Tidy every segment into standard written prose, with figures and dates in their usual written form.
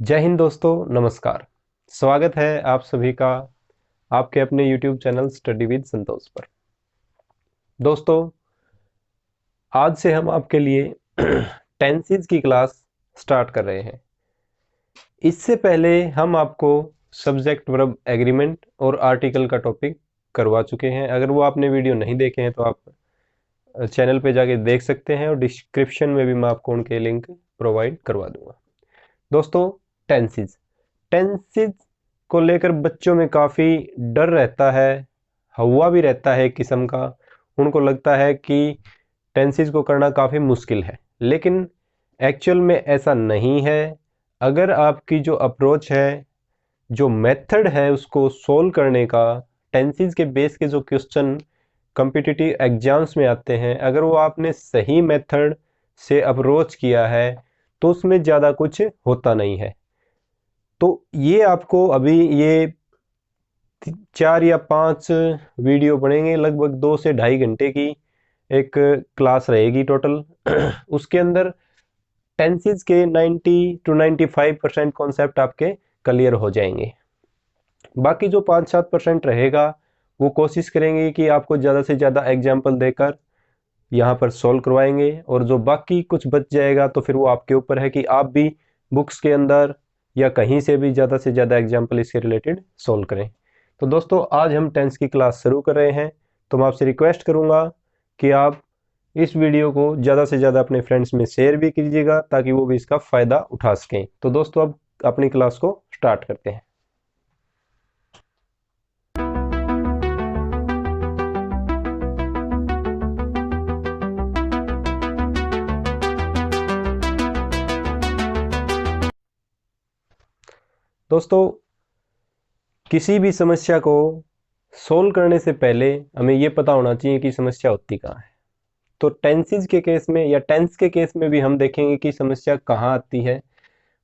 जय हिंद दोस्तों, नमस्कार। स्वागत है आप सभी का आपके अपने YouTube चैनल स्टडी विद संतोष पर। दोस्तों, आज से हम आपके लिए टेंसेस की क्लास स्टार्ट कर रहे हैं। इससे पहले हम आपको सब्जेक्ट वर्ब एग्रीमेंट और आर्टिकल का टॉपिक करवा चुके हैं। अगर वो आपने वीडियो नहीं देखे हैं तो आप चैनल पे जाके देख सकते हैं और डिस्क्रिप्शन में भी मैं आपको उनके लिंक प्रोवाइड करवा दूंगा। दोस्तों, टेंसेस टेंसेस को लेकर बच्चों में काफ़ी डर रहता है, हवा भी रहता है एक किस्म का। उनको लगता है कि टेंसेस को करना काफ़ी मुश्किल है, लेकिन एक्चुअल में ऐसा नहीं है। अगर आपकी जो अप्रोच है, जो मेथड है उसको सोल्व करने का, टेंसेस के बेस के जो क्वेश्चन कॉम्पिटिटिव एग्जाम्स में आते हैं, अगर वो आपने सही मेथड से अप्रोच किया है तो उसमें ज़्यादा कुछ होता नहीं है। तो ये आपको अभी ये 4 या 5 वीडियो बनेंगे, लगभग 2 से ढाई घंटे की एक क्लास रहेगी टोटल। उसके अंदर टेंसेस के 90 to 95% कॉन्सेप्ट आपके क्लियर हो जाएंगे। बाकी जो 5-7% रहेगा वो कोशिश करेंगे कि आपको ज़्यादा से ज़्यादा एग्जाम्पल देकर यहाँ पर सॉल्व करवाएंगे, और जो बाकी कुछ बच जाएगा तो फिर वो आपके ऊपर है कि आप भी बुक्स के अंदर या कहीं से भी ज़्यादा से ज़्यादा एग्जाम्पल इसके रिलेटेड सॉल्व करें। तो दोस्तों, आज हम टेंस की क्लास शुरू कर रहे हैं, तो मैं आपसे रिक्वेस्ट करूँगा कि आप इस वीडियो को ज़्यादा से ज़्यादा अपने फ्रेंड्स में शेयर भी कीजिएगा ताकि वो भी इसका फ़ायदा उठा सकें। तो दोस्तों, अब अपनी क्लास को स्टार्ट करते हैं। दोस्तों, किसी भी समस्या को सोल्व करने से पहले हमें ये पता होना चाहिए कि समस्या होती कहाँ है। तो टेंसेस के केस में या टेंस के केस में भी हम देखेंगे कि समस्या कहाँ आती है।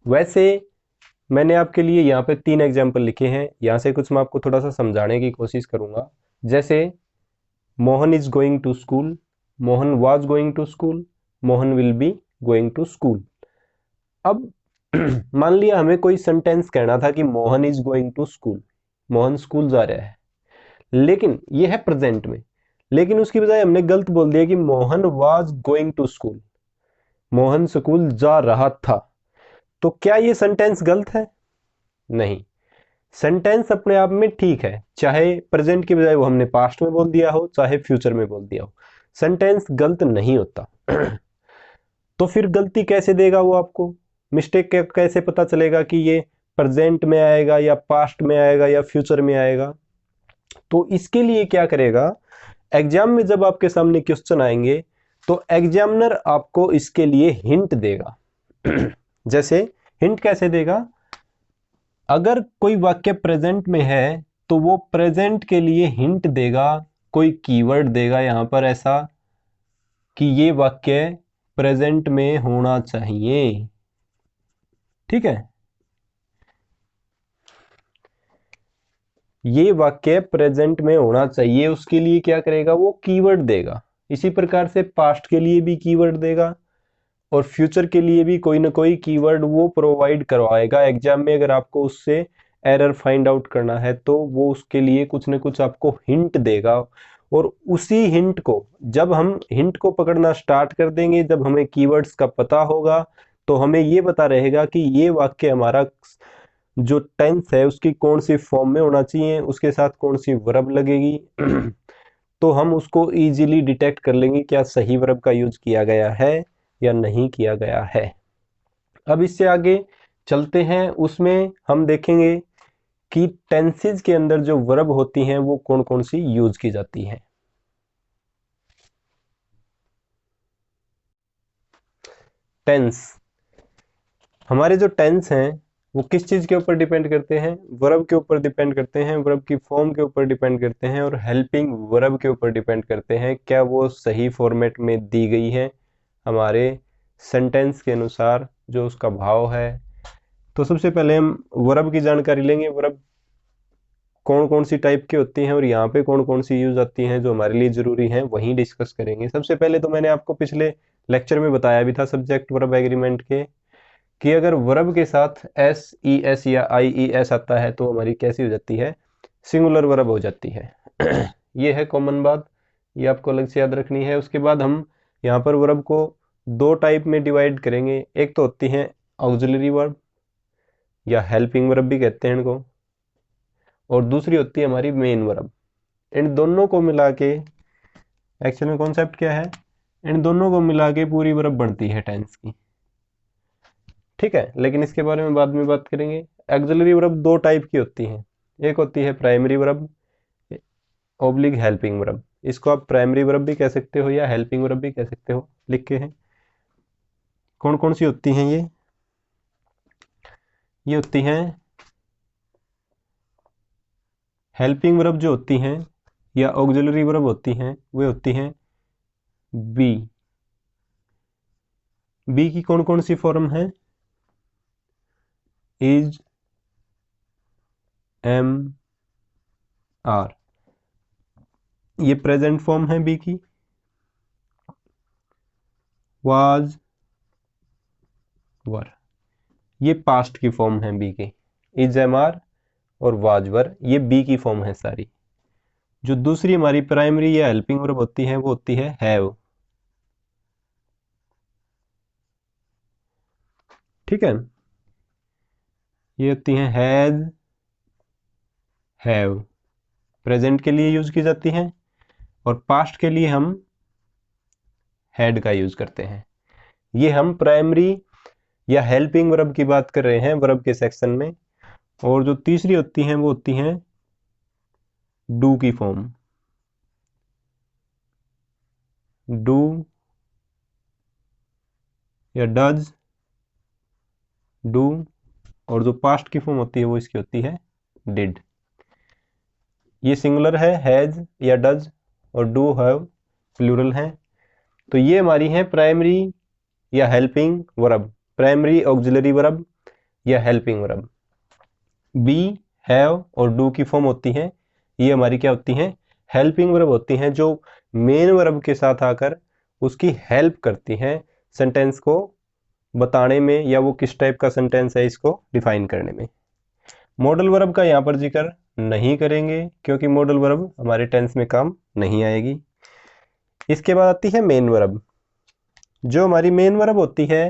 वैसे मैंने आपके लिए यहाँ पे 3 एग्जाम्पल लिखे हैं, यहाँ से कुछ मैं आपको थोड़ा सा समझाने की कोशिश करूँगा। जैसे Mohan is going to school, Mohan was going to school, Mohan will be going to school. अब मान लिया हमें कोई सेंटेंस कहना था कि Mohan is going to school, Mohan school जा रहा है, लेकिन ये है प्रेजेंट में। लेकिन उसकी बजाय हमने गलत बोल दिया कि Mohan was going to school, Mohan school जा रहा था। तो क्या ये सेंटेंस गलत है? नहीं। सेंटेंस अपने आप में ठीक है, चाहे प्रेजेंट की बजाय वो हमने पास्ट में बोल दिया हो, चाहे फ्यूचर में बोल दिया हो, सेंटेंस गलत नहीं होता। तो फिर गलती कैसे देगा वो आपको? मिस्टेक कैसे पता चलेगा कि ये प्रेजेंट में आएगा या पास्ट में आएगा या फ्यूचर में आएगा? तो इसके लिए क्या करेगा, एग्जाम में जब आपके सामने क्वेश्चन आएंगे तो एग्जामिनर आपको इसके लिए हिंट देगा। जैसे हिंट कैसे देगा? अगर कोई वाक्य प्रेजेंट में है तो वो प्रेजेंट के लिए हिंट देगा, कोई कीवर्ड देगा यहां पर ऐसा कि ये वाक्य प्रेजेंट में होना चाहिए। ठीक है, ये वाक्य प्रेजेंट में होना चाहिए, उसके लिए क्या करेगा, वो कीवर्ड देगा। इसी प्रकार से पास्ट के लिए भी कीवर्ड देगा और फ्यूचर के लिए भी कोई ना कोई कीवर्ड वो प्रोवाइड करवाएगा एग्जाम में। अगर आपको उससे एरर फाइंड आउट करना है तो वो उसके लिए कुछ ना कुछ आपको हिंट देगा, और उसी हिंट को जब हम हिंट को पकड़ना स्टार्ट कर देंगे, जब हमें कीवर्ड्स का पता होगा, तो हमें ये पता रहेगा कि ये वाक्य हमारा जो टेंस है उसकी कौन सी फॉर्म में होना चाहिए, उसके साथ कौन सी वर्ब लगेगी। तो हम उसको इजीली डिटेक्ट कर लेंगे क्या सही वर्ब का यूज किया गया है या नहीं किया गया है। अब इससे आगे चलते हैं, उसमें हम देखेंगे कि टेंसेस के अंदर जो वर्ब होती हैं वो कौन कौन सी यूज की जाती हैं। टेंस, हमारे जो टेंस हैं वो किस चीज के ऊपर डिपेंड करते हैं? वर्ब के ऊपर डिपेंड करते हैं, वर्ब की फॉर्म के ऊपर डिपेंड करते हैं, और हेल्पिंग वर्ब के ऊपर डिपेंड करते हैं, क्या वो सही फॉर्मेट में दी गई है हमारे सेंटेंस के अनुसार जो उसका भाव है। तो सबसे पहले हम वर्ब की जानकारी लेंगे, वर्ब कौन कौन सी टाइप की होती हैं और यहाँ पे कौन कौन सी यूज आती हैं जो हमारे लिए जरूरी हैं, वहीं डिस्कस करेंगे। सबसे पहले तो मैंने आपको पिछले लेक्चर में बताया भी था सब्जेक्ट वर्ब एग्रीमेंट के कि अगर वर्ब के साथ एस ई एस या आई ई एस आता है तो हमारी कैसी हो जाती है, सिंगुलर वर्ब हो जाती है। ये है कॉमन बात, ये आपको अलग से याद रखनी है। उसके बाद हम यहाँ पर वर्ब को दो टाइप में डिवाइड करेंगे। एक तो होती है ऑक्सिलरी वर्ब या हेल्पिंग वर्ब भी कहते हैं इनको, और दूसरी होती है हमारी मेन वर्ब। इन दोनों को मिला के एक्चुअल में कॉन्सेप्ट क्या है, इन दोनों को मिला के पूरी वर्ब बनती है टेंस की, ठीक है। लेकिन इसके बारे में बाद में बात करेंगे। ऑक्सिलरी वर्ब दो टाइप की होती हैं, एक होती है primary verb oblique helping verb. इसको आप प्राइमरी वर्ब भी कह सकते हो या हेल्पिंग वर्ब भी कह सकते हो, लिख के हैं। कौन कौन सी होती हैं ये होती हैं हेल्पिंग वर्ब जो होती हैं या ऑक्सिलरी वर्ब होती हैं, वे होती हैं बी। बी की कौन कौन सी फॉर्म है, इज, एम, आर, ये प्रेजेंट फॉर्म है बी की। वाज, वर, ये पास्ट की फॉर्म है बी की। इज, एम, आर और वाज, वर, ये बी की फॉर्म है सारी। जो दूसरी हमारी प्राइमरी या हेल्पिंग वर्ब होती है वो होती है हैव, ठीक है। ये होती हैं हैज, हैव, प्रेजेंट के लिए यूज की जाती हैं, और पास्ट के लिए हम हैड का यूज करते हैं। ये हम प्राइमरी या हेल्पिंग वर्ब की बात कर रहे हैं वर्ब के सेक्शन में। और जो तीसरी होती हैं वो होती हैं डू की फॉर्म, डू या डज, डू, और जो पास्ट की फॉर्म होती है वो इसकी होती है डिड। ये सिंगुलर है हैज या डज, और डू हैव प्लूरल है। तो ये हमारी है प्राइमरी या helping verb, primary auxiliary verb या हेल्पिंग वर्ब। बी, हैव और डू की फॉर्म होती हैं, ये हमारी क्या होती हैं, हेल्पिंग वर्ब होती हैं, जो मेन वर्ब के साथ आकर उसकी हेल्प करती हैं सेंटेंस को बताने में, या वो किस टाइप का सेंटेंस है इसको डिफाइन करने में। मॉडल वर्ब का यहाँ पर जिक्र नहीं करेंगे क्योंकि मॉडल वर्ब हमारे टेंस में काम नहीं आएगी। इसके बाद आती है मेन वर्ब। जो हमारी मेन वर्ब होती है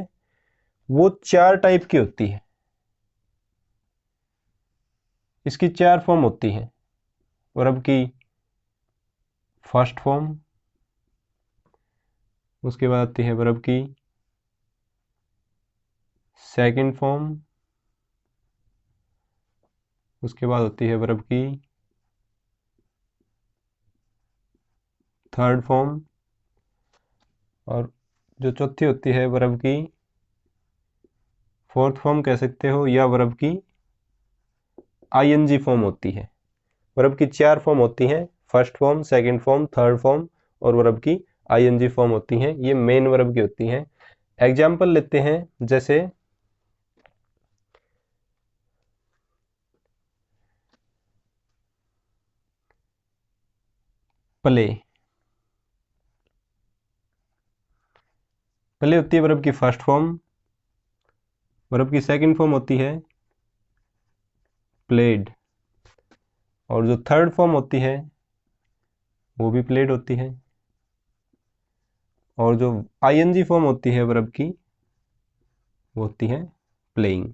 वो चार टाइप की होती है। इसकी चार फॉर्म होती हैं। वर्ब की फर्स्ट फॉर्म, उसके बाद आती है वर्ब की सेकंड फॉर्म, उसके बाद होती है वर्ब की थर्ड फॉर्म, और जो चौथी होती है वर्ब की फोर्थ फॉर्म कह सकते हो, या वर्ब की आईएनजी फॉर्म होती है। वर्ब की चार फॉर्म होती हैं, first form, second form, third form और वर्ब की आईएनजी फॉर्म होती हैं। ये मेन वर्ब की होती हैं। एग्जाम्पल लेते हैं, जैसे प्ले। प्ले होती है वर्ब की फर्स्ट फॉर्म, वर्ब की सेकंड फॉर्म होती है प्लेड, और जो थर्ड फॉर्म होती है वो भी प्लेड होती है, और जो आईएनजी फॉर्म होती है वर्ब की वो होती है प्लेइंग।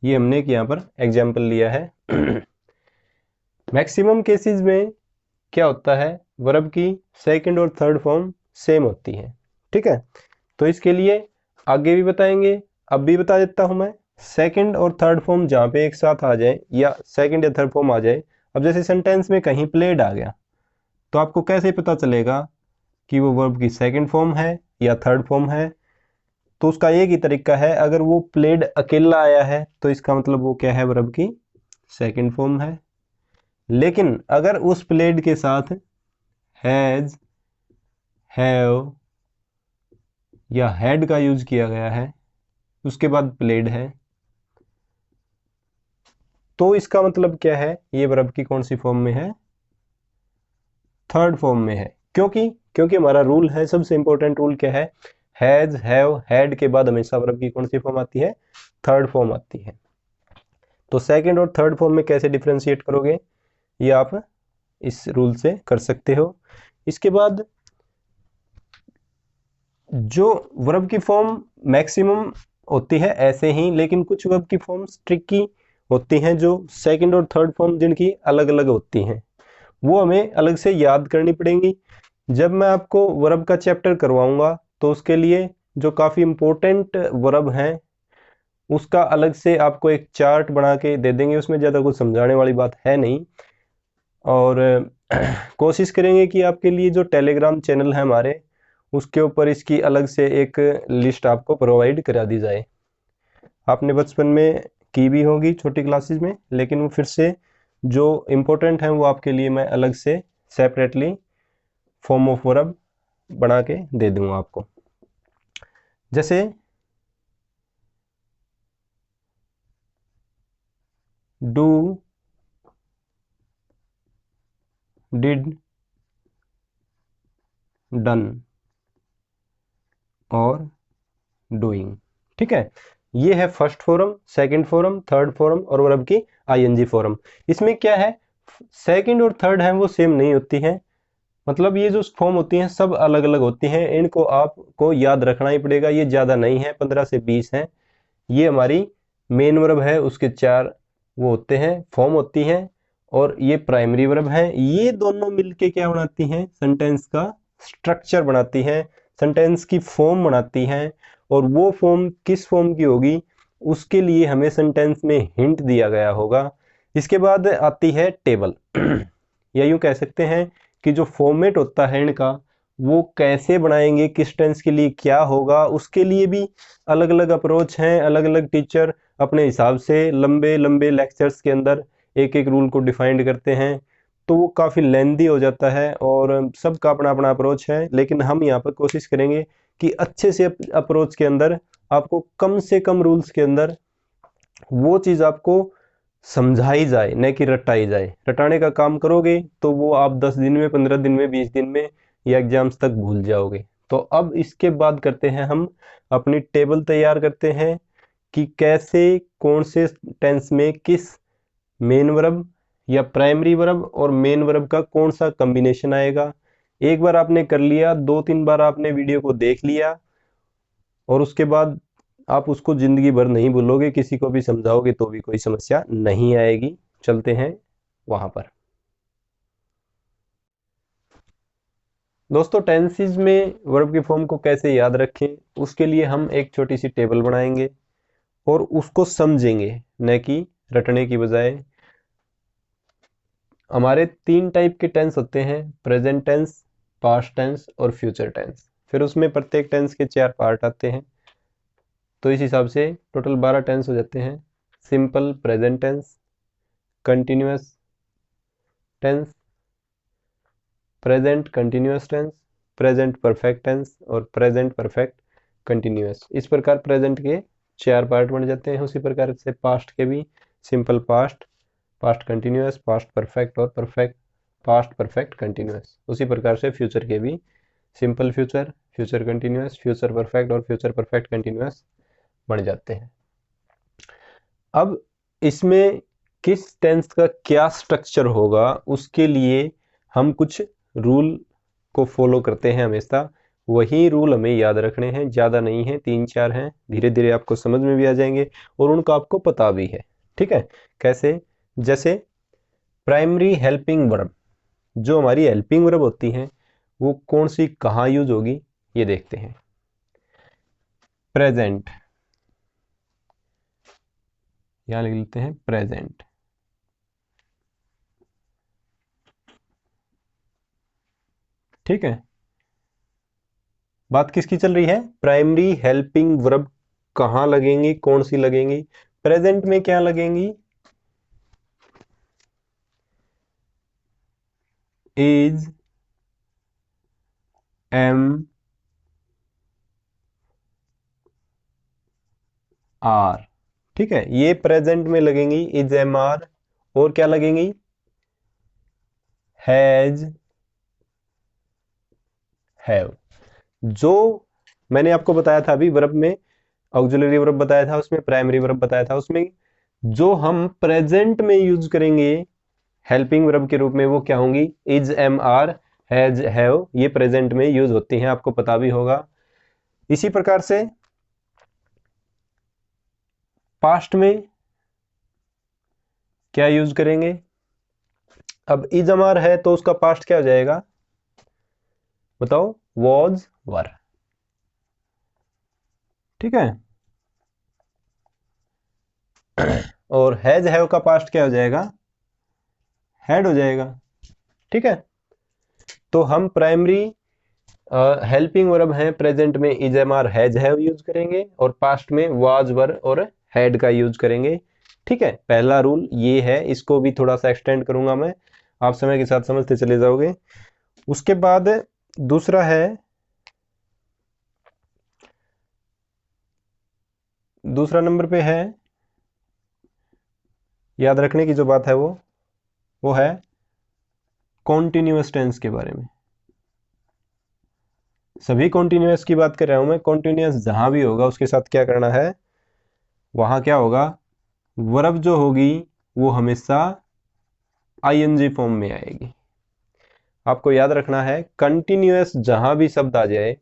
ये हमने एक यहाँ पर एग्जाम्पल लिया है। मैक्सिमम केसेस में क्या होता है, वर्ब की सेकंड और थर्ड फॉर्म सेम होती है, ठीक है। तो इसके लिए आगे भी बताएंगे, अब भी बता देता हूं मैं। सेकंड और थर्ड फॉर्म जहाँ पे एक साथ आ जाए या सेकंड या थर्ड फॉर्म आ जाए, अब जैसे सेंटेंस में कहीं प्लेड आ गया तो आपको कैसे पता चलेगा कि वो वर्ब की सेकंड फॉर्म है या थर्ड फॉर्म है। तो उसका एक ही तरीका है, अगर वो प्लेड अकेला आया है तो इसका मतलब वो क्या है, वर्ब की सेकंड फॉर्म है। लेकिन अगर उस प्लेड के साथ हैज, हैव या हैड का यूज किया गया है, उसके बाद प्लेड है, तो इसका मतलब क्या है, ये वर्ब की कौन सी फॉर्म में है, थर्ड फॉर्म में है। क्योंकि हमारा रूल है, सबसे इंपॉर्टेंट रूल क्या है, हैज, हैव, हैड के बाद हमेशा वर्ब की कौन सी फॉर्म आती है? थर्ड फॉर्म आती है। तो सेकंड और थर्ड फॉर्म में कैसे डिफ्रेंशिएट करोगे, ये आप इस रूल से कर सकते हो। इसके बाद जो वर्ब की फॉर्म मैक्सिमम होती है ऐसे ही, लेकिन कुछ वर्ब की फॉर्म्स ट्रिकी होती हैं, जो सेकंड और थर्ड फॉर्म जिनकी अलग अलग होती हैं, वो हमें अलग से याद करनी पड़ेंगी। जब मैं आपको वर्ब का चैप्टर करवाऊंगा तो उसके लिए जो काफ़ी इम्पोर्टेंट वर्ब हैं उसका अलग से आपको एक चार्ट बना के दे देंगे, उसमें ज़्यादा कुछ समझाने वाली बात है नहीं। और कोशिश करेंगे कि आपके लिए जो टेलीग्राम चैनल है हमारे, उसके ऊपर इसकी अलग से एक लिस्ट आपको प्रोवाइड करा दी जाए। आपने बचपन में की भी होगी छोटी क्लासेस में, लेकिन वो फिर से जो इम्पोर्टेंट हैं वो आपके लिए मैं अलग से सेपरेटली फॉर्म ऑफ वर्ब बना के दे दूंगा आपको। जैसे डू, डिड, डन और डूइंग। ठीक है, ये है first form, second form, third form और वर्ब की आईएनजी फॉर्म। इसमें क्या है, सेकंड और थर्ड है वो सेम नहीं होती हैं, मतलब ये जो फॉर्म होती हैं सब अलग अलग होती हैं, इनको आपको याद रखना ही पड़ेगा। ये ज़्यादा नहीं है, 15 से 20 हैं। ये हमारी मेन वर्ब है, उसके 4 वो होते हैं फॉर्म होती हैं, और ये प्राइमरी वर्ब है। ये दोनों मिलके क्या बनाती हैं, सेंटेंस का स्ट्रक्चर बनाती हैं, सेंटेंस की फॉर्म बनाती हैं। और वो फॉर्म किस फॉर्म की होगी उसके लिए हमें सेंटेंस में हिंट दिया गया होगा। इसके बाद आती है टेबल या यूँ कह सकते हैं कि जो फॉर्मेट होता है इनका, वो कैसे बनाएंगे, किस टेंस के लिए क्या होगा, उसके लिए भी अलग अलग अप्रोच हैं। अलग अलग टीचर अपने हिसाब से लंबे लंबे लेक्चर्स के अंदर एक एक रूल को डिफाइंड करते हैं, तो वो काफ़ी लेंदी हो जाता है और सबका अपना अपना अप्रोच है। लेकिन हम यहाँ पर कोशिश करेंगे कि अच्छे से अप्रोच के अंदर आपको कम से कम रूल्स के अंदर वो चीज़ आपको समझाई जाए, न कि रटाई जाए। रटाने का काम करोगे तो वो आप 10 दिन में, 15 दिन में, 20 दिन में या एग्जाम्स तक भूल जाओगे। तो अब इसके बाद करते हैं हम अपनी टेबल तैयार करते हैं कि कैसे कौन से टेंस में किस मेन वर्ब या प्राइमरी वर्ब और मेन वर्ब का कौन सा कॉम्बिनेशन आएगा। एक बार आपने कर लिया, 2-3 बार आपने वीडियो को देख लिया और उसके बाद आप उसको जिंदगी भर नहीं भूलोगे, किसी को भी समझाओगे तो भी कोई समस्या नहीं आएगी। चलते हैं वहां पर। दोस्तों, टेंसेस में वर्ब की फॉर्म को कैसे याद रखें, उसके लिए हम एक छोटी सी टेबल बनाएंगे और उसको समझेंगे, न कि रटने की बजाय। हमारे 3 टाइप के टेंस होते हैं, प्रेजेंट टेंस, पास्ट टेंस और फ्यूचर टेंस। फिर उसमें प्रत्येक टेंस के 4 पार्ट आते हैं, तो इस हिसाब से टोटल 12 टेंस हो जाते हैं। Simple present tense, continuous tense, present continuous tense, present perfect tense और प्रेजेंट परफेक्ट कंटिन्यूअस। इस प्रकार प्रेजेंट के 4 पार्ट बन जाते हैं। उसी प्रकार से पास्ट के भी simple past, past continuous, past perfect और परफेक्ट पास्ट परफेक्ट कंटिन्यूअस। उसी प्रकार से फ्यूचर के भी simple future, future continuous, future perfect और फ्यूचर परफेक्ट कंटिन्यूअस बन जाते हैं। अब इसमें किस टेंस का क्या स्ट्रक्चर होगा उसके लिए हम कुछ रूल को फॉलो करते हैं हमेशा। वही रूल हमें याद रखने हैं, ज़्यादा नहीं है, 3-4 हैं। धीरे धीरे आपको समझ में भी आ जाएंगे और उनका आपको पता भी है। ठीक है, कैसे? जैसे प्राइमरी हेल्पिंग वर्ब, जो हमारी हेल्पिंग वर्ब होती हैं वो कौन सी कहाँ यूज होगी, ये देखते हैं। प्रेजेंट, यहाँ लिख लेते हैं प्रेजेंट। ठीक है, बात किसकी चल रही है? प्राइमरी हेल्पिंग वर्ब कहाँ लगेंगी, कौन सी लगेंगी? प्रेजेंट में क्या लगेंगी? Is, am, are. ठीक है, ये प्रेजेंट में लगेंगी, इज, एम, आर। और क्या लगेंगी? Has, have. जो मैंने आपको बताया था अभी वर्ब में, ऑक्सिलरी वर्ब बताया था, उसमें प्राइमरी वर्ब बताया था, उसमें जो हम प्रेजेंट में यूज करेंगे हेल्पिंग वर्ब के रूप में वो क्या होंगी, is, am, are, has, have, ये प्रेजेंट में यूज होती हैं, आपको पता भी होगा। इसी प्रकार से पास्ट में क्या यूज करेंगे, अब इज, एम, आर है तो उसका पास्ट क्या हो जाएगा, बताओ, वॉज, वर, ठीक है। और हैज, हैव का पास्ट क्या हो जाएगा, हैड हो जाएगा, ठीक है। तो हम प्राइमरी हेल्पिंग वर्ब हैं प्रेजेंट में is, am, are, has, have use करेंगे, और पास्ट में वाज, वर और हैड का यूज करेंगे, ठीक है। पहला रूल ये है, इसको भी थोड़ा सा एक्सटेंड करूंगा मैं, आप समय के साथ समझते चले जाओगे। उसके बाद दूसरा है, दूसरा नंबर पे है, याद रखने की जो बात है वो है कॉन्टिन्यूअस टेंस के बारे में। सभी कॉन्टिन्यूअस की बात कर रहा हूं मैं, कॉन्टिन्यूअस जहां भी होगा उसके साथ क्या करना है, वहां क्या होगा, वर्ब जो होगी वो हमेशा आईएनजी फॉर्म में आएगी। आपको याद रखना है कंटिन्यूअस जहां भी शब्द आ जाए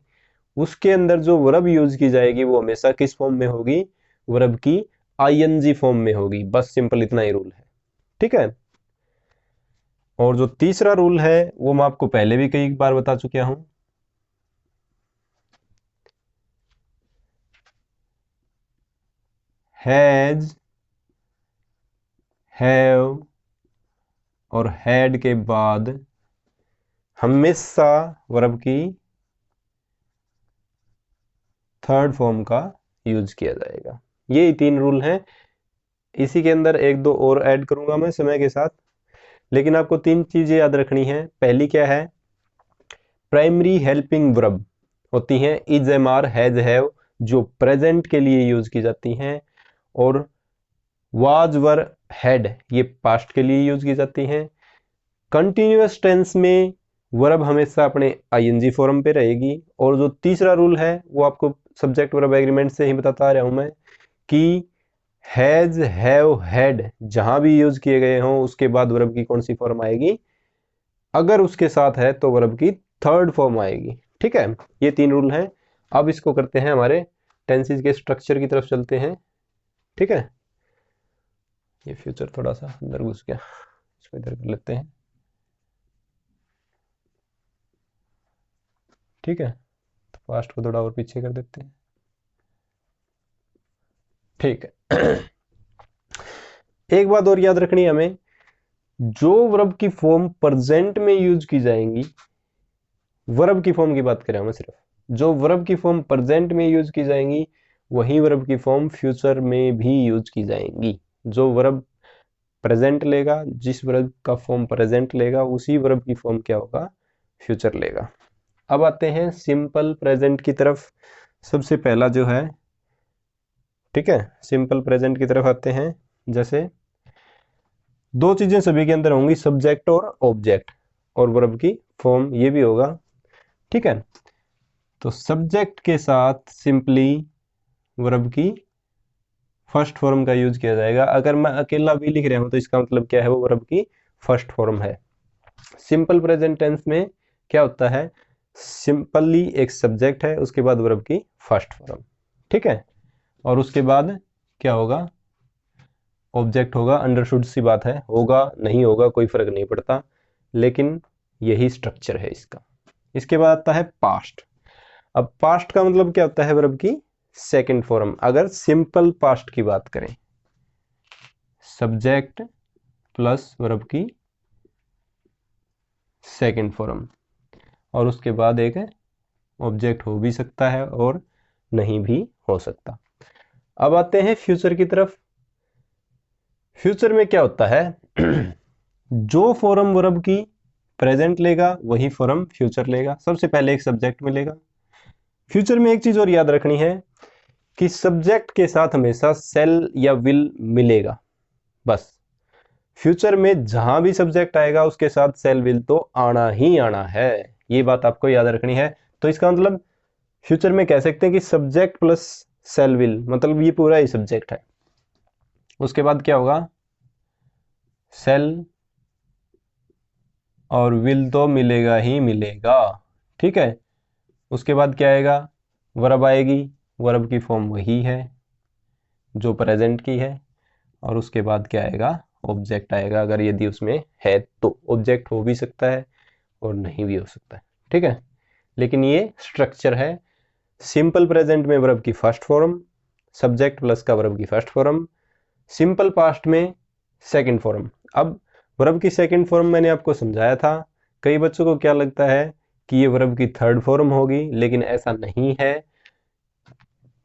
उसके अंदर जो वर्ब यूज की जाएगी वो हमेशा किस फॉर्म में होगी, वर्ब की आईएनजी फॉर्म में होगी, बस सिंपल इतना ही रूल है, ठीक है। और जो तीसरा रूल है वो मैं आपको पहले भी कई बार बता चुका हूं, हैज, हैव और हैड के बाद हमेशा वर्ब की थर्ड फॉर्म का यूज किया जाएगा। ये तीन रूल हैं, इसी के अंदर एक दो और ऐड करूंगा मैं समय के साथ, लेकिन आपको तीन चीजें याद रखनी है। पहली क्या है, प्राइमरी हेल्पिंग वर्ब होती हैं is, am, are, has, have, जो प्रेजेंट के लिए यूज की जाती हैं, और वाज, वर, हैड ये पास्ट के लिए यूज की जाती हैं। कंटिन्यूअस टेंस में वर्ब हमेशा अपने आईएनजी फॉर्म पे रहेगी। और जो तीसरा रूल है वो आपको सब्जेक्ट वर्ब एग्रीमेंट से ही बताता आ रहा हूं मैं, कि हैज, हैव, हैड जहां भी यूज किए गए हों उसके बाद वर्ब की कौन सी फॉर्म आएगी, अगर उसके साथ है तो वर्ब की थर्ड फॉर्म आएगी, ठीक है। ये तीन रूल हैं। अब इसको करते हैं, हमारे टेंसेस के स्ट्रक्चर की तरफ चलते हैं, ठीक है। ये फ्यूचर थोड़ा सा अंदर घुस गया, इसको इधर कर लेते हैं, ठीक है। तो पास्ट को थोड़ा और पीछे कर देते हैं, ठीक है। एक बात और याद रखनी है हमें, जो वर्ब की फॉर्म प्रेजेंट में यूज की जाएंगी, वर्ब की फॉर्म की बात करें मैं सिर्फ, जो वर्ब की फॉर्म प्रेजेंट में यूज की जाएंगी वही वर्ब की फॉर्म फ्यूचर में भी यूज की जाएंगी। जो वर्ब प्रेजेंट लेगा, जिस वर्ब का फॉर्म प्रेजेंट लेगा उसी वर्ब की फॉर्म क्या होगा, फ्यूचर लेगा। अब आते हैं सिंपल प्रेजेंट की तरफ, सबसे पहला जो है, ठीक है, सिंपल प्रेजेंट की तरफ आते हैं। जैसे दो चीजें सभी के अंदर होंगी, सब्जेक्ट और ऑब्जेक्ट, और वर्ब की फॉर्म ये भी होगा, ठीक है। तो सब्जेक्ट के साथ सिंपली वर्ब की फर्स्ट फॉर्म का यूज किया जाएगा। अगर मैं अकेला भी लिख रहा हूं तो इसका मतलब क्या है, वो वर्ब की फर्स्ट फॉर्म है। सिंपल प्रेजेंट टेंस में क्या होता है, सिंपली एक सब्जेक्ट है, उसके बाद वर्ब की फर्स्ट फॉर्म, ठीक है, और उसके बाद क्या होगा, ऑब्जेक्ट होगा। अंडरस्टूड सी बात है, होगा नहीं होगा कोई फर्क नहीं पड़ता, लेकिन यही स्ट्रक्चर है इसका। इसके बाद आता है पास्ट। अब पास्ट का मतलब क्या होता है, वर्ब की सेकंड फॉर्म। अगर सिंपल पास्ट की बात करें, सब्जेक्ट प्लस वर्ब की सेकंड फॉर्म, और उसके बाद एक ऑब्जेक्ट हो भी सकता है और नहीं भी हो सकता। अब आते हैं फ्यूचर की तरफ। फ्यूचर में क्या होता है, जो फॉर्म वर्ब की प्रेजेंट लेगा वही फॉर्म फ्यूचर लेगा। सबसे पहले एक सब्जेक्ट मिलेगा। फ्यूचर में एक चीज और याद रखनी है कि सब्जेक्ट के साथ हमेशा सेल या विल मिलेगा, बस। फ्यूचर में जहां भी सब्जेक्ट आएगा उसके साथ सेल विल तो आना ही आना है, ये बात आपको याद रखनी है। तो इसका मतलब फ्यूचर में कह सकते हैं कि सब्जेक्ट प्लस सेल विल, मतलब ये पूरा ही सब्जेक्ट है। उसके बाद क्या होगा, सेल और विल तो मिलेगा ही मिलेगा, ठीक है। उसके बाद क्या आएगा, वर्ब आएगी, वर्ब की फॉर्म वही है जो प्रेजेंट की है। और उसके बाद क्या आएगा, ऑब्जेक्ट आएगा, अगर यदि उसमें है तो। ऑब्जेक्ट हो भी सकता है और नहीं भी हो सकता है, ठीक है। लेकिन ये स्ट्रक्चर है। सिंपल प्रेजेंट में वर्ब की फर्स्ट फॉर्म, सब्जेक्ट प्लस का वर्ब की फर्स्ट फॉर्म, सिंपल पास्ट में सेकंड फॉर्म। अब वर्ब की सेकंड फॉर्म मैंने आपको समझाया था। कई बच्चों को क्या लगता है कि ये वर्ब की थर्ड फॉर्म होगी, लेकिन ऐसा नहीं है।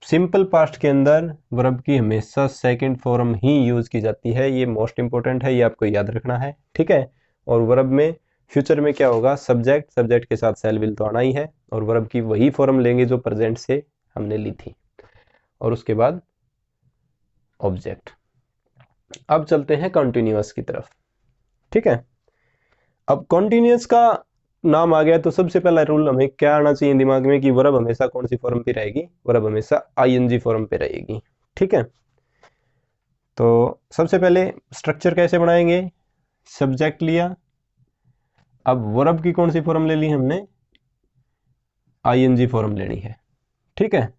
सिंपल पास्ट के अंदर वर्ब की हमेशा सेकंड फॉर्म ही यूज की जाती है। ये मोस्ट इंपॉर्टेंट है, ये आपको याद रखना है, ठीक है। और वर्ब में फ्यूचर में क्या होगा, सब्जेक्ट, सब्जेक्ट के साथ सेल विल तो आना ही है, और वर्ब की वही फॉर्म लेंगे जो प्रेजेंट से हमने ली थी। और उसके बाद ऑब्जेक्ट। अब चलते हैं कॉन्टिन्यूअस की तरफ, ठीक है। अब कॉन्टिन्यूअस का नाम आ गया तो सबसे पहला रूल हमें क्या आना चाहिए दिमाग में कि वर्ब हमेशा कौन सी फॉर्म पे रहेगी, वर्ब हमेशा आईएनजी फॉर्म पे रहेगी, ठीक है। तो सबसे पहले स्ट्रक्चर कैसे बनाएंगे, सब्जेक्ट लिया, अब वर्ब की कौन सी फॉर्म ले ली हमने, आईएनजी फॉर्म लेनी है, ठीक है।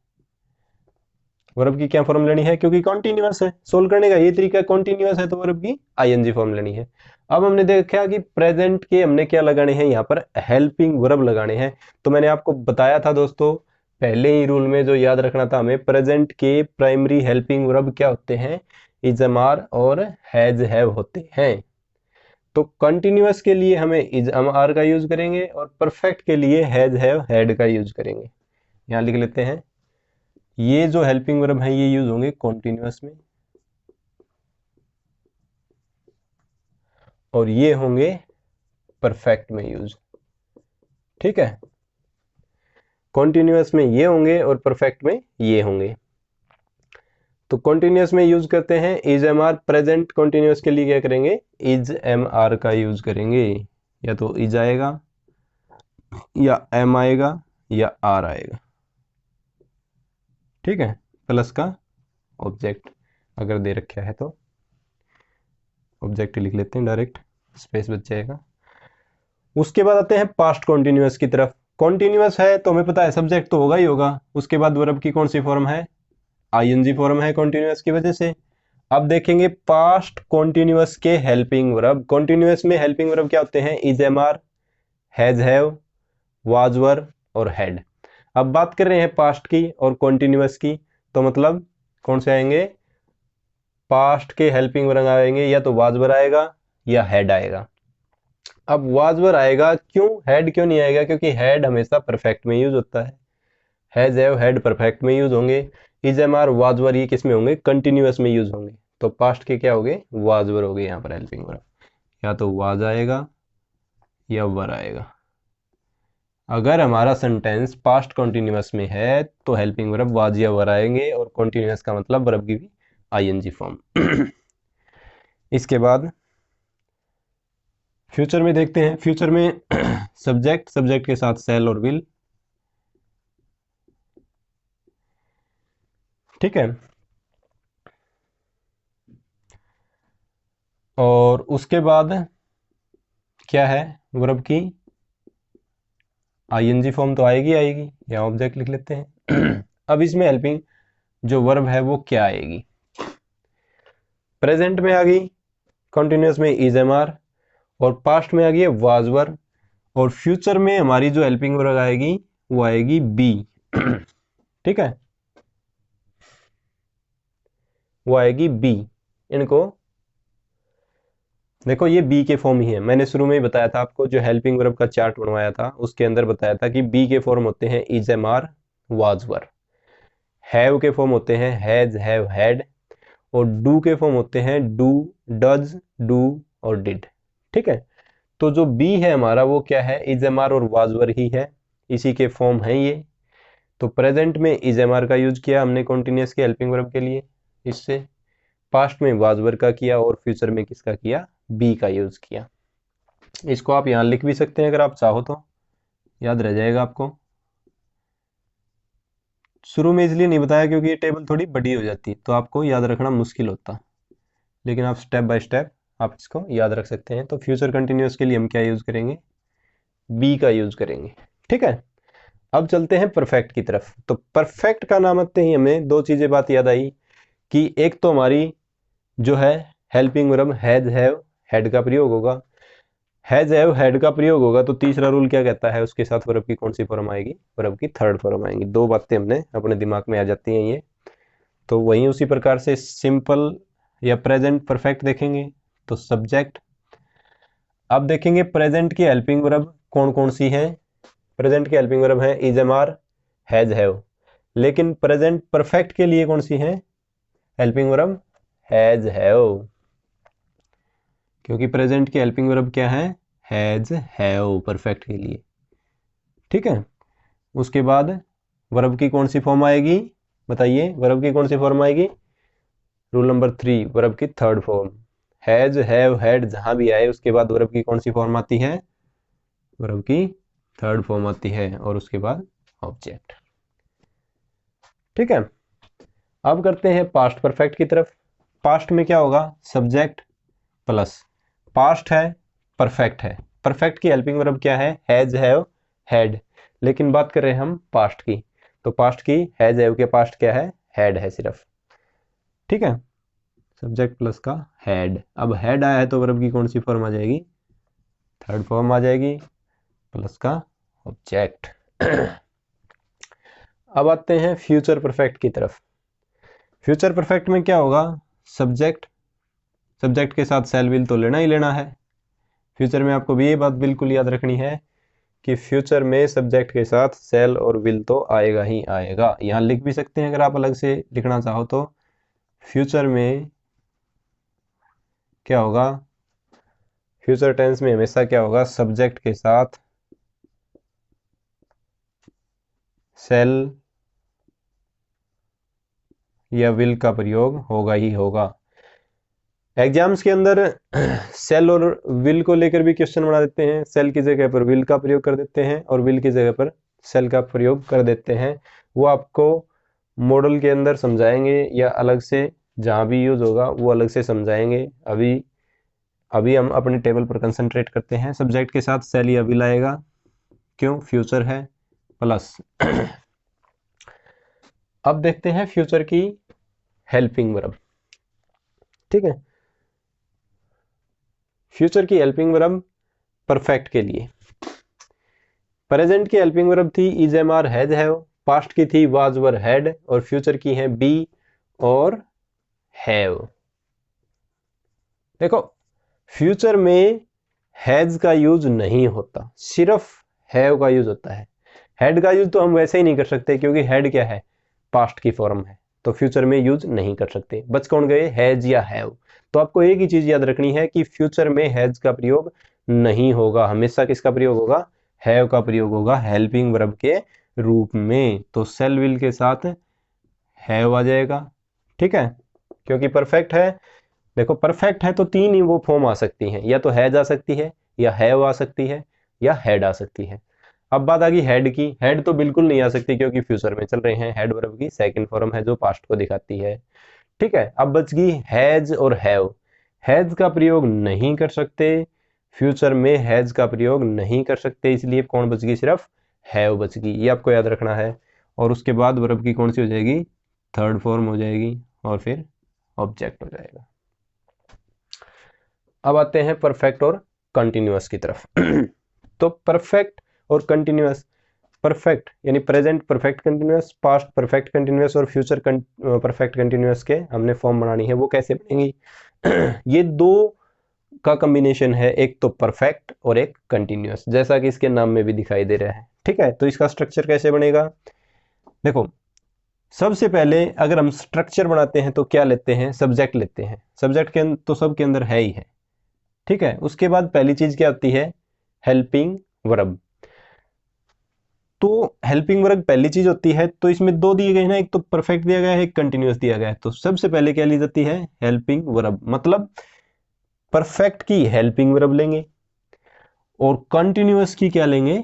वर्ब की क्या फॉर्म लेनी है, क्योंकि कॉन्टिन्यूअस है, सोल्व करने का ये तरीका, कॉन्टिन्यूअस है तो वर्ब की आईएनजी फॉर्म लेनी है। अब हमने देखा कि प्रेजेंट के हमने क्या लगाने हैं, यहाँ पर हेल्पिंग वर्ब लगाने हैं। तो मैंने आपको बताया था दोस्तों पहले ही रूल में, जो याद रखना था हमें, प्रेजेंट के प्राइमरी हेल्पिंग वर्ब क्या होते हैं, इज एम आर और हैज हैव होते हैं। तो कंटिन्यूअस के लिए हमें इज एम आर का यूज करेंगे और परफेक्ट के लिए हैज हैव हैड का यूज करेंगे। यहां लिख लेते हैं, ये जो हेल्पिंग वर्ब है ये यूज होंगे कॉन्टिन्यूअस में, और ये होंगे परफेक्ट में यूज, ठीक है। कॉन्टिन्यूअस में ये होंगे और परफेक्ट में ये होंगे। तो कॉन्टिन्यूअस में यूज करते हैं is am are, present continuous के लिए क्या करेंगे, इज एम आर का यूज करेंगे। या तो इज आएगा, या एम आएगा, या आर आएगा, ठीक है। प्लस का ऑब्जेक्ट अगर दे रखा है तो ऑब्जेक्ट लिख लेते हैं डायरेक्ट, स्पेस बच जाएगा। उसके बाद आते हैं पास्ट कॉन्टिन्यूअस की तरफ। कॉन्टिन्यूअस है तो हमें पता है सब्जेक्ट तो होगा ही होगा। उसके बाद वर्ब की कौन सी फॉर्म है, आईएनजी फॉर्म है कॉन्टिन्यूअस की वजह से। अब देखेंगे पास्ट कॉन्टिन्यूअस के हेल्पिंग वर्ब। कॉन्टिन्यूअस में हेल्पिंग वर्ब क्या होते हैं, is am are, has have, was were और हैड। अब बात कर रहे हैं पास्ट की और कॉन्टिन्यूअस की, तो मतलब कौन से आएंगे, पास्ट के हेल्पिंग वर्ब आएंगे, या तो वाज वर आएगा या हैड आएगा। अब वाज वर आएगा, क्यों हैड क्यों नहीं आएगा, क्योंकि हैड हमेशा परफेक्ट में यूज होता है। हैज हैव हैड परफेक्ट में यूज होंगे, is am are was were ये किस में होंगे, कंटिन्यूअस में यूज होंगे। तो पास्ट के क्या होंगे, वाज वर हो गए यहाँ पर हेल्पिंग वर्ब। या तो वाज आएगा या वर आएगा। अगर हमारा सेंटेंस पास्ट कॉन्टिन्यूअस में है तो हेल्पिंग वर्ब वाज या वर आएंगे, और कॉन्टिन्यूअस का मतलब वर्ब की भी आईएनजी फॉर्म। इसके बाद फ्यूचर में देखते हैं। फ्यूचर में सब्जेक्ट, सब्जेक्ट के साथ सेल और विल, ठीक है। और उसके बाद क्या है, वर्ब की आईएनजी फॉर्म तो आएगी आएगी, या ऑब्जेक्ट लिख लेते हैं। अब इसमें हेल्पिंग जो वर्ब है वो क्या आएगी, प्रेजेंट में आ गई कंटिन्यूअस में इज एम आर, और पास्ट में आ गई वाज वर, और फ्यूचर में हमारी जो हेल्पिंग वर्ब आएगी वो आएगी बी। ठीक है, वो आएगी बी। इनको देखो ये बी के फॉर्म ही है। मैंने शुरू में ही बताया था आपको, जो हेल्पिंग वर्ब का चार्ट बनवाया था उसके अंदर बताया था कि बी के फॉर्म होते हैं is am are, was were. Have के फॉर्म होते हैं हैज हैव हैड, और डू के फॉर्म होते हैं डू, डज, डू और डिड। ठीक है, तो जो बी है हमारा वो क्या है, इज एम आर और वाज वर ही है, इसी के फॉर्म है ये। तो प्रेजेंट में इज एम आर का यूज किया हमने कॉन्टिन्यूअस के हेल्पिंग वर्ब के लिए, इससे पास्ट में वाज वर का किया, और फ्यूचर में किसका किया, बी का यूज किया। इसको आप यहां लिख भी सकते हैं अगर आप चाहो तो, याद रह जाएगा आपको। शुरू में इसलिए नहीं बताया क्योंकि ये टेबल थोड़ी बड़ी हो जाती, तो आपको याद रखना मुश्किल होता, लेकिन आप स्टेप बाय स्टेप आप इसको याद रख सकते हैं। तो फ्यूचर कंटिन्यूअस के लिए हम क्या यूज़ करेंगे, बी का यूज़ करेंगे। ठीक है, अब चलते हैं परफेक्ट की तरफ। तो परफेक्ट का नाम आते ही हमें दो चीज़ें बात याद आई कि एक तो हमारी जो है helping verb has have had का प्रयोग होगा, हैज हैव हैड का प्रयोग होगा, तो तीसरा रूल क्या कहता है, उसके साथ वर्ब की कौन सी फॉर्म आएगी, वर्ब की थर्ड फॉर्म आएगी। दो बातें हमने अपने दिमाग में आ जाती हैं ये। तो वहीं उसी प्रकार से सिंपल या प्रेजेंट परफेक्ट देखेंगे तो सब्जेक्ट। अब देखेंगे प्रेजेंट की हेल्पिंग वर्ब कौन कौन सी है। प्रेजेंट की हेल्पिंग वर्ब है is am are has have, लेकिन प्रेजेंट परफेक्ट के लिए कौन सी है हेल्पिंग वर्ब, हैज हैव, क्योंकि प्रेजेंट की हेल्पिंग वर्ब क्या है, हैज हैव परफेक्ट के लिए। ठीक है, उसके बाद वर्ब की कौन सी फॉर्म आएगी, बताइए वर्ब की कौन सी फॉर्म आएगी, रूल नंबर 3 वर्ब की third form. Has have had जहां भी आए उसके बाद वर्ब की कौन सी फॉर्म आती है, वर्ब की थर्ड फॉर्म आती है, और उसके बाद ऑब्जेक्ट। ठीक है, अब करते हैं पास्ट परफेक्ट की तरफ। पास्ट में क्या होगा, सब्जेक्ट प्लस पास्ट है परफेक्ट है। परफेक्ट की हेल्पिंग वर्ब क्या है, हैज हैव हैड, लेकिन बात कर रहे हैं हम पास्ट की, तो पास्ट की हैज हैव के पास्ट क्या है, हैड है सिर्फ। ठीक है, सब्जेक्ट प्लस का हैड। अब हैड आया है तो वर्ब की कौन सी फॉर्म आ जाएगी, थर्ड फॉर्म आ जाएगी, प्लस का ऑब्जेक्ट। अब आते हैं फ्यूचर परफेक्ट की तरफ। फ्यूचर परफेक्ट में क्या होगा, सब्जेक्ट, सब्जेक्ट के साथ सेल विल तो लेना ही लेना है। फ्यूचर में आपको भी ये बात बिल्कुल याद रखनी है कि फ्यूचर में सब्जेक्ट के साथ सेल और विल तो आएगा ही आएगा। यहाँ लिख भी सकते हैं अगर आप अलग से लिखना चाहो तो। फ्यूचर में क्या होगा, फ्यूचर टेंस में हमेशा क्या होगा, सब्जेक्ट के साथ सेल या विल का प्रयोग होगा ही होगा। एग्जाम्स के अंदर सेल और विल को लेकर भी क्वेश्चन बना देते हैं, सेल की जगह पर विल का प्रयोग कर देते हैं और विल की जगह पर सेल का प्रयोग कर देते हैं। वो आपको मॉडल के अंदर समझाएंगे या अलग से जहाँ भी यूज होगा वो अलग से समझाएंगे। अभी हम अपने टेबल पर कंसंट्रेट करते हैं। सब्जेक्ट के साथ सेल या विल आएगा, क्यों, फ्यूचर है प्लस। अब देखते हैं फ्यूचर की हेल्पिंग वर्ब। ठीक है, फ्यूचर की हेल्पिंग वर्ब परफेक्ट के लिए, प्रेजेंट की हेल्पिंग वर्ब थी is am are has have, past की थी वाज वर हैड, और फ्यूचर की है बी और हैव। देखो फ्यूचर में हैज का यूज नहीं होता, सिर्फ हैव का यूज होता है। हैड का यूज तो हम वैसे ही नहीं कर सकते क्योंकि हैड क्या है, पास्ट की फॉर्म है, तो फ्यूचर में यूज नहीं कर सकते। बच कौन गए, हैज या हैव। तो आपको एक ही चीज याद रखनी है कि फ्यूचर में हैज का प्रयोग नहीं होगा, हमेशा किसका प्रयोग होगा, हैव का प्रयोग होगा हेल्पिंग वर्ब के रूप में। तो सेल विल के साथ हैव आ जाएगा। ठीक है, क्योंकि परफेक्ट है। देखो परफेक्ट है तो तीन ही वो फॉर्म आ सकती हैं, या तो हैज आ सकती है, या हैव आ सकती है, या हैड आ सकती है। अब बात आ गई हेड की। हेड तो बिल्कुल नहीं आ सकती क्योंकि फ्यूचर में चल रहे हैं, हेड वर्ब की सेकंड फॉर्म है जो पास्ट को दिखाती है। ठीक है, अब बच गई हैज और हैव। हैज का प्रयोग नहीं कर सकते, फ्यूचर में हैज का प्रयोग नहीं कर सकते, इसलिए कौन बच गई, सिर्फ हैव बच गई। ये आपको याद रखना है। और उसके बाद वर्ब की कौन सी हो जाएगी, थर्ड फॉर्म हो जाएगी, और फिर ऑब्जेक्ट हो जाएगा। अब आते हैं परफेक्ट और कंटिन्यूअस की तरफ। तो परफेक्ट और कंटिन्यूअस, परफेक्ट यानी present perfect continuous, past perfect continuous और फ्यूचर परफेक्ट कंटिन्यूअस के हमने फॉर्म बनानी है। वो कैसे बनेंगी, ये दो का कॉम्बिनेशन है, एक तो परफेक्ट और एक कंटिन्यूअस, जैसा कि इसके नाम में भी दिखाई दे रहा है। ठीक है, तो इसका स्ट्रक्चर कैसे बनेगा, देखो सबसे पहले अगर हम स्ट्रक्चर बनाते हैं तो क्या लेते हैं, सब्जेक्ट लेते हैं। सब्जेक्ट के तो सबके अंदर है ही है। ठीक है, उसके बाद पहली चीज क्या आती है, हेल्पिंग वर्ब। तो हेल्पिंग वर्ब पहली चीज होती है, तो इसमें दो दिए गए हैं ना, एक तो परफेक्ट दिया गया है, एक कंटिन्यूअस दिया गया है। तो सबसे पहले क्या ली जाती है, हेल्पिंग वर्ब, मतलब परफेक्ट की हेल्पिंग वर्ब लेंगे और कंटिन्यूअस की क्या लेंगे,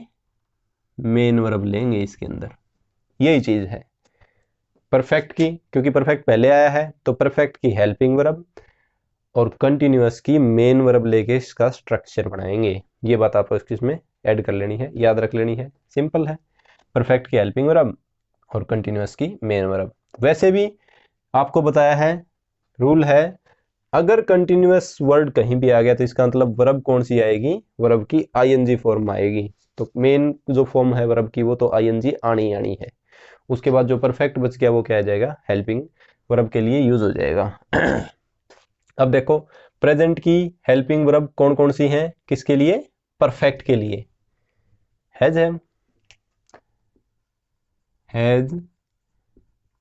मेन वर्ब लेंगे इसके अंदर। यही चीज है। परफेक्ट की, क्योंकि परफेक्ट पहले आया है तो परफेक्ट की हेल्पिंग वर्ब और कंटिन्यूअस की मेन वर्ब लेके इसका स्ट्रक्चर बनाएंगे। ये बात आपको इसमें ऐड कर लेनी है, याद रख लेनी है, सिंपल है। परफेक्ट की हेल्पिंग वर्ब और कंटिन्यूअस की मेन वर्ब। वैसे भी आपको बताया है, रूल है, अगर कंटिन्यूअस वर्ड कहीं भी आ गया तो इसका मतलब वर्ब कौन सी आएगी, वर्ब की आईएनजी फॉर्म आएगी। तो मेन जो फॉर्म है वर्ब की वो तो आईएनजी आनी आनी है। उसके बाद जो परफेक्ट बच गया वो क्या आ जाएगा, हेल्पिंग वर्ब के लिए यूज हो जाएगा। अब देखो प्रेजेंट की हेल्पिंग वर्ब कौन कौन सी हैं, किसके लिए, परफेक्ट के लिए, हैज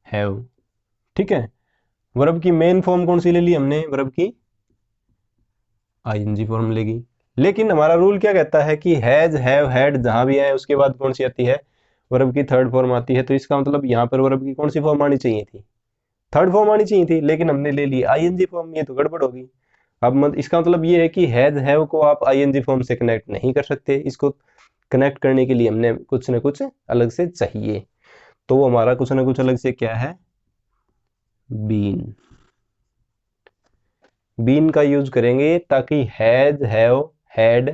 हैव, ठीक है। वर्ब की मेन फॉर्म कौन सी ले ली हमने, वर्ब की आईएनजी फॉर्म लेगी। लेकिन हमारा रूल क्या कहता है कि हैज हैव हैड जहां भी है उसके बाद कौन सी आती है, वर्ब की थर्ड फॉर्म आती है। तो इसका मतलब यहाँ पर वर्ब की कौन सी फॉर्म आनी चाहिए थी, थर्ड फॉर्म आनी चाहिए थी, लेकिन हमने ले ली आईएनजी फॉर्म, ये तो गड़बड़ होगी। अब इसका मतलब ये है कि हैज हैव को आप आईएनजी फॉर्म से कनेक्ट नहीं कर सकते, इसको कनेक्ट करने के लिए हमने कुछ ना कुछ अलग से चाहिए। तो वो हमारा कुछ ना कुछ अलग से क्या है, बीन। बीन का यूज करेंगे ताकि हैज हैव हैड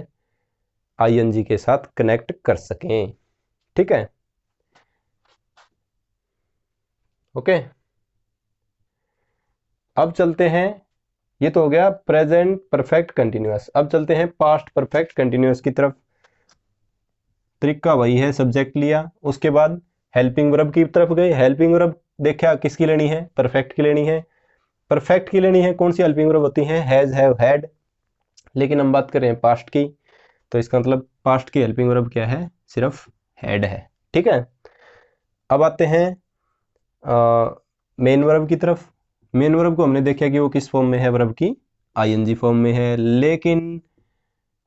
आईएनजी के साथ कनेक्ट कर सकें, ठीक है, ओके। अब चलते हैं, ये तो हो गया प्रेजेंट परफेक्ट कंटिन्यूअस। अब चलते हैं पास्ट परफेक्ट कंटिन्यूअस की तरफ। तरीका वही है, सब्जेक्ट लिया, उसके बाद हेल्पिंग वर्ब की तरफ गए। हेल्पिंग वर्ब देखा किसकी लेनी है, परफेक्ट की लेनी है। परफेक्ट की लेनी है, कौन सी हेल्पिंग वर्ब होती है, हैज हैव हैड। लेकिन हम बात करें पास्ट की, तो इसका मतलब पास्ट की हेल्पिंग वर्ब क्या है, सिर्फ हैड है, ठीक है। अब आते हैं मेन वर्ब की तरफ। मेन वर्ब को हमने देखा कि वो किस फॉर्म में है, वर्ब की आईएनजी फॉर्म में है, लेकिन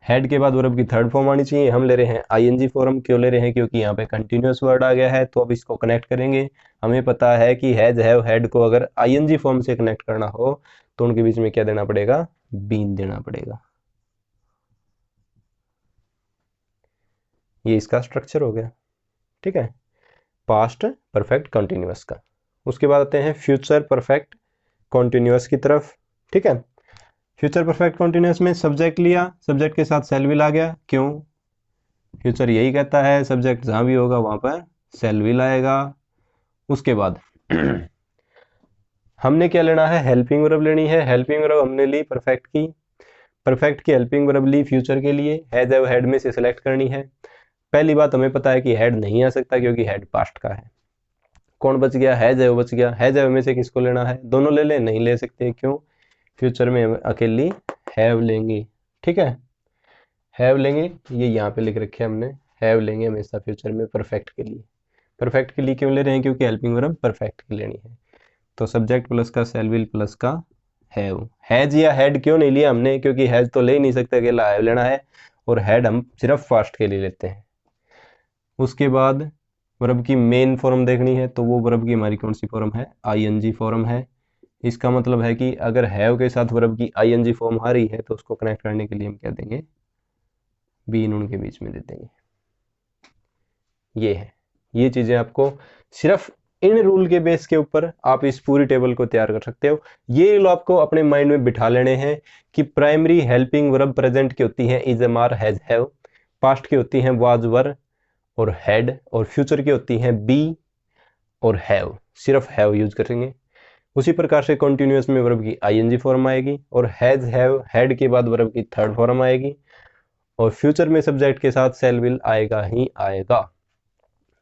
हेड के बाद वर्ब की थर्ड फॉर्म आनी चाहिए। हम ले रहे हैं आईएनजी फॉर्म, क्यों ले रहे हैं, क्योंकि यहाँ पे कंटिन्यूअस वर्ड आ गया है। तो अब इसको कनेक्ट करेंगे। हमें पता है कि हैज हैव हैड को अगर आईएनजी फॉर्म से कनेक्ट करना हो तो उनके बीच में क्या देना पड़ेगा, बीन देना पड़ेगा। ये इसका स्ट्रक्चर हो गया, ठीक है, पास्ट परफेक्ट कंटिन्यूअस का। उसके बाद आते हैं फ्यूचर परफेक्ट कॉन्टिन्यूअस की तरफ, ठीक है। फ्यूचर परफेक्ट कॉन्टिन्यूअस में सब्जेक्ट लिया, सब्जेक्ट के साथ सेल विल आ गया, क्यों, फ्यूचर यही कहता है सब्जेक्ट जहां भी होगा वहां पर सेल विल आएगा। उसके बाद हमने क्या लेना है, हेल्पिंग वर्ब लेनी है। हेल्पिंग वर्ब हमने ली परफेक्ट की, परफेक्ट की हेल्पिंग वर्ब ली फ्यूचर के लिए, हैज हैव हैड में से सिलेक्ट करनी है। पहली बात हमें पता है कि हैड नहीं आ सकता क्योंकि हैड पास्ट का है। कौन बच गया, हैज हैव बच गया। हैज हैव में से किसको लेना है, दोनों ले लें, नहीं ले सकते, क्यों, फ्यूचर में हम अकेली हैव लेंगे, ठीक है, हैव लेंगे। ये यहाँ पे लिख रखे हमने, हैव लेंगे हमेशा फ्यूचर में परफेक्ट के लिए। परफेक्ट के लिए क्यों ले रहे हैं, क्योंकि हेल्पिंग वर्ब परफेक्ट की लेनी है। तो सब्जेक्ट प्लस का सेल विल प्लस का हैव। हैज या हैड क्यों नहीं लिया हमने, क्योंकि हैज तो ले ही नहीं सकते, अकेला हैव लेना है, और हैड हम सिर्फ फास्ट के लिए लेते हैं। उसके बाद वर्ब की मेन फॉर्म देखनी है, तो वो वर्ब की हमारी कौन सी फॉर्म है, आईएनजी फॉर्म है। इसका मतलब है कि अगर हैव के साथ वर्ब की आईएनजी फॉर्म आ रही है तो उसको कनेक्ट करने के लिए हम क्या देंगे, बीन उनके बीच में दे देंगे। ये है, ये चीजें आपको सिर्फ इन रूल के बेस के ऊपर आप इस पूरी टेबल को तैयार कर सकते हो। ये रूल आपको अपने माइंड में बिठा लेने हैं कि प्राइमरी हेल्पिंग वर्ब प्रेजेंट की होती है is, am, are, has, have. Past की होती है वाज, वर और हैड, और फ्यूचर की होती है बी और हैव, सिर्फ हैव यूज करेंगे। उसी प्रकार से कॉन्टिन्यूअस में वर्ब की आईएनजी फॉर्म आएगी, और हैज हैव हैड के बाद वर्ब की थर्ड फॉर्म आएगी, और फ्यूचर में सब्जेक्ट के साथ सेल विल आएगा ही आएगा।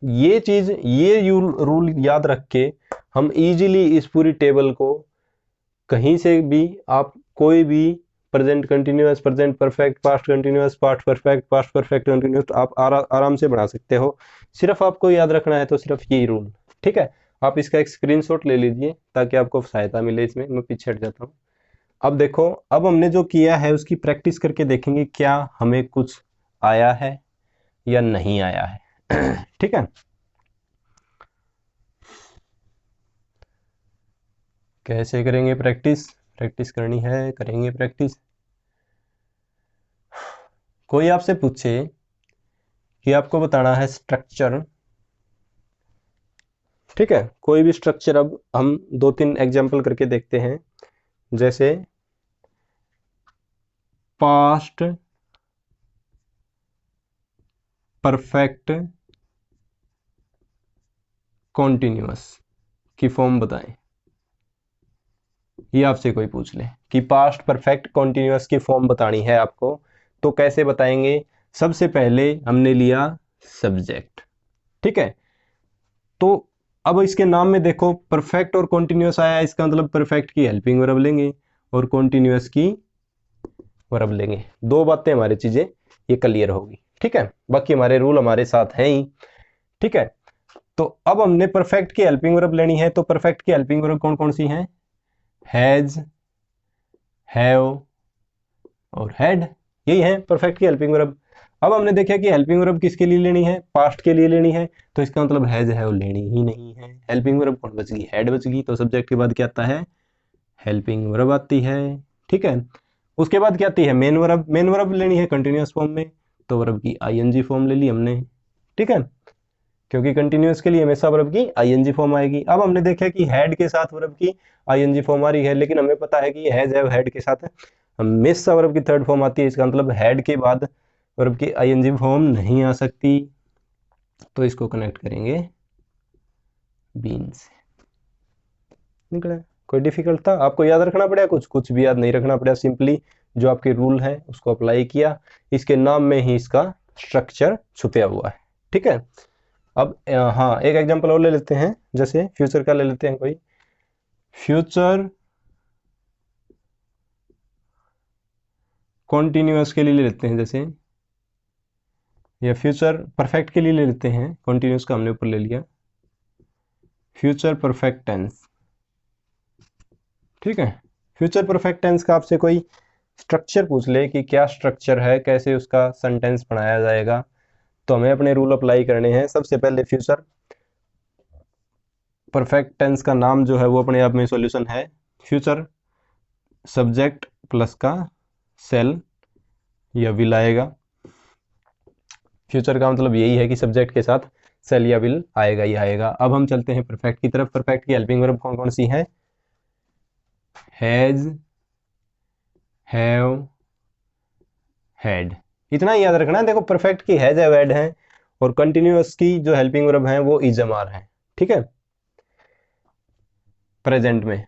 ये चीज, ये रूल याद रख के हम इजीली इस पूरी टेबल को कहीं से भी, आप कोई भी present continuous, present perfect, past continuous, past perfect, past perfect continuous, आप आराम से बना सकते हो। सिर्फ आपको याद रखना है तो सिर्फ यही रूल, ठीक है। आप इसका एक स्क्रीनशॉट ले लीजिए ताकि आपको सहायता मिले इसमें। मैं पीछे हट जाता हूँ। अब देखो, अब हमने जो किया है उसकी प्रैक्टिस करके देखेंगे क्या हमें कुछ आया है या नहीं आया है। ठीक है, कैसे करेंगे प्रैक्टिस, प्रैक्टिस करनी है, करेंगे प्रैक्टिस। कोई आपसे पूछे कि आपको बताना है स्ट्रक्चर ठीक है, कोई भी स्ट्रक्चर अब हम 2-3 एग्जाम्पल करके देखते हैं। जैसे पास्ट परफेक्ट कॉन्टिन्यूअस की फॉर्म बताएं। ये आपसे कोई पूछ ले कि पास्ट परफेक्ट कॉन्टिन्यूअस की फॉर्म बतानी है आपको, तो कैसे बताएंगे? सबसे पहले हमने लिया सब्जेक्ट, ठीक है। तो अब इसके नाम में देखो परफेक्ट और कॉन्टिन्यूअस आया, इसका मतलब परफेक्ट की हेल्पिंग वर्ब लेंगे और कॉन्टिन्यूअस की वर्ब लेंगे। दो बातें हमारी चीजें ये क्लियर होगी, ठीक है। बाकी हमारे रूल हमारे साथ हैं ही, ठीक है। तो अब हमने परफेक्ट की हेल्पिंग वर्ब लेनी है, तो परफेक्ट की हेल्पिंग वर्ब कौन कौन सी हैं? हैज, हैव और हैड, यही है परफेक्ट की हेल्पिंग वर्ब। अब हमने देखा कि हेल्पिंग वर्ब किसके लिए लेनी है? पास्ट के लिए लेनी है, तो इसका मतलब हैज हैव लेनी ही नहीं है। हेल्पिंग वर्ब कौन बच गई? हैड बच गई। तो सब्जेक्ट के बाद क्या आता है? हेल्पिंग वर्ब आती है, ठीक है। उसके बाद क्या आती है? Main verb. मेन वर्ब लेनी है कंटिन्यूअस फॉर्म में, तो वर्ब की आईएनजी फॉर्म ले ली हमने, ठीक है, क्योंकि कंटिन्यूअस के लिए हमेशा वर्ब की आईएनजी फॉर्म आएगी। अब हमने देखा कि हैड के साथ वर्ब की आईएनजी फॉर्म आ रही है, लेकिन हमें पता है कि हैज हैव हैड के साथ हमेशा वर्ब की थर्ड फॉर्म आती है। इसका मतलब हैड के बाद वर्ब की आईएनजी फॉर्म नहीं आ सकती, तो इसको कनेक्ट करेंगे बीन से। निकला? कोई डिफिकल्ट था? आपको याद रखना पड़ेगा कुछ? कुछ भी याद नहीं रखना पड़ेगा, सिंपली जो आपके रूल है उसको अप्लाई किया। इसके नाम में ही इसका स्ट्रक्चर छुपा हुआ है, ठीक है। अब हाँ, एक एग्जांपल और ले लेते हैं, जैसे फ्यूचर का ले लेते हैं कोई। फ्यूचर कॉन्टिन्यूअस के लिए ले लेते हैं, जैसे या फ्यूचर परफेक्ट के लिए ले लेते हैं। कॉन्टिन्यूअस का हमने ऊपर ले लिया, फ्यूचर परफेक्ट टेंस, ठीक है। फ्यूचर परफेक्ट टेंस का आपसे कोई स्ट्रक्चर पूछ ले कि क्या स्ट्रक्चर है, कैसे उसका सेंटेंस बनाया जाएगा, तो हमें अपने रूल अप्लाई करने हैं। सबसे पहले फ्यूचर परफेक्ट टेंस का नाम जो है वो अपने आप में सॉल्यूशन है। फ्यूचर सब्जेक्ट प्लस का सेल या विल आएगा। फ्यूचर का मतलब यही है कि सब्जेक्ट के साथ सेल या विल आएगा ही आएगा। अब हम चलते हैं परफेक्ट की तरफ। परफेक्ट की हेल्पिंग वर्ब कौन कौन सी है? Has, have, had. इतना ही याद रखना है। देखो परफेक्ट की हैज हैव हैड है, और कंटिन्यूअस की जो हेल्पिंग वर्ब है वो इज एम आर है, ठीक है, प्रेजेंट में।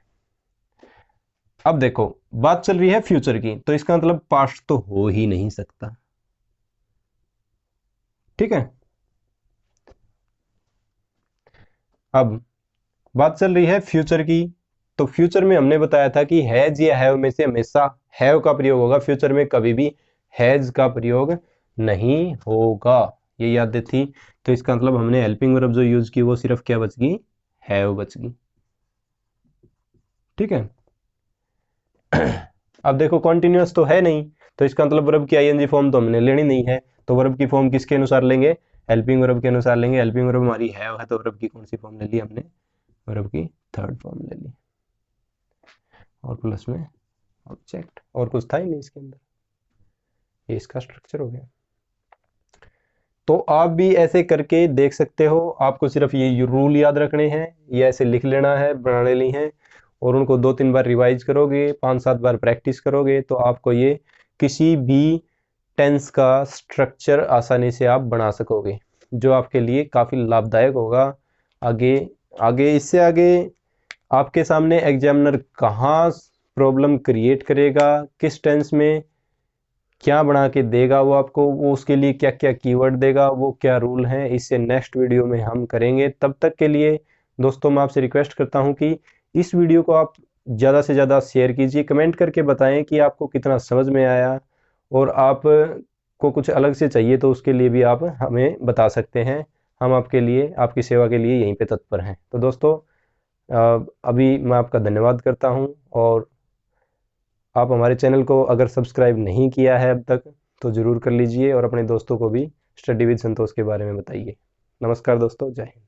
अब देखो बात चल रही है फ्यूचर की, तो इसका मतलब पास्ट तो हो ही नहीं सकता, ठीक है। अब बात चल रही है फ्यूचर की, तो फ्यूचर में हमने बताया था कि हैज या हैव में से हमेशा हैव का प्रयोग होगा। फ्यूचर में कभी भी हैज का प्रयोग नहीं होगा, ये याद थी। तो इसका मतलब हमने हेल्पिंग वर्ब जो यूज की वो सिर्फ क्या बच गई? हैव बच गई, ठीक है। अब देखो कॉन्टिन्यूअस तो है नहीं, तो इसका मतलब वर्ब की आईएनजी फॉर्म तो हमने लेनी नहीं है, तो वर्ब की फॉर्म किसके अनुसार लेंगे? हेल्पिंग वर्ब के अनुसार लेंगे। हेल्पिंग वर्ब हमारी हैव है, तो वर्ब की कौन सी फॉर्म ले ली हमने? वर्ब की थर्ड फॉर्म ले ली, और प्लस में ऑब्जेक्ट। और कुछ था ही नहीं इसके अंदर, ये इसका स्ट्रक्चर हो गया। तो आप भी ऐसे करके देख सकते हो। आपको सिर्फ ये रूल याद रखने हैं, ये ऐसे लिख लेना है, बना लेनी है, और उनको 2-3 बार रिवाइज करोगे, 5-7 बार प्रैक्टिस करोगे, तो आपको ये किसी भी टेंस का स्ट्रक्चर आसानी से आप बना सकोगे, जो आपके लिए काफ़ी लाभदायक होगा। आगे आगे इससे आगे आपके सामने एग्जामिनर कहाँ प्रॉब्लम क्रिएट करेगा, किस टेंस में क्या बना के देगा वो आपको, वो उसके लिए क्या क्या कीवर्ड देगा, वो क्या रूल हैं, इससे नेक्स्ट वीडियो में हम करेंगे। तब तक के लिए दोस्तों मैं आपसे रिक्वेस्ट करता हूं कि इस वीडियो को आप ज़्यादा से ज़्यादा शेयर कीजिए, कमेंट करके बताएं कि आपको कितना समझ में आया, और आप को कुछ अलग से चाहिए तो उसके लिए भी आप हमें बता सकते हैं। हम आपके लिए, आपकी सेवा के लिए यहीं पे तत्पर हैं। तो दोस्तों अभी मैं आपका धन्यवाद करता हूँ, और आप हमारे चैनल को अगर सब्सक्राइब नहीं किया है अब तक तो ज़रूर कर लीजिए, और अपने दोस्तों को भी स्टडी विद संतोष के बारे में बताइए। नमस्कार दोस्तों, जय हिंद।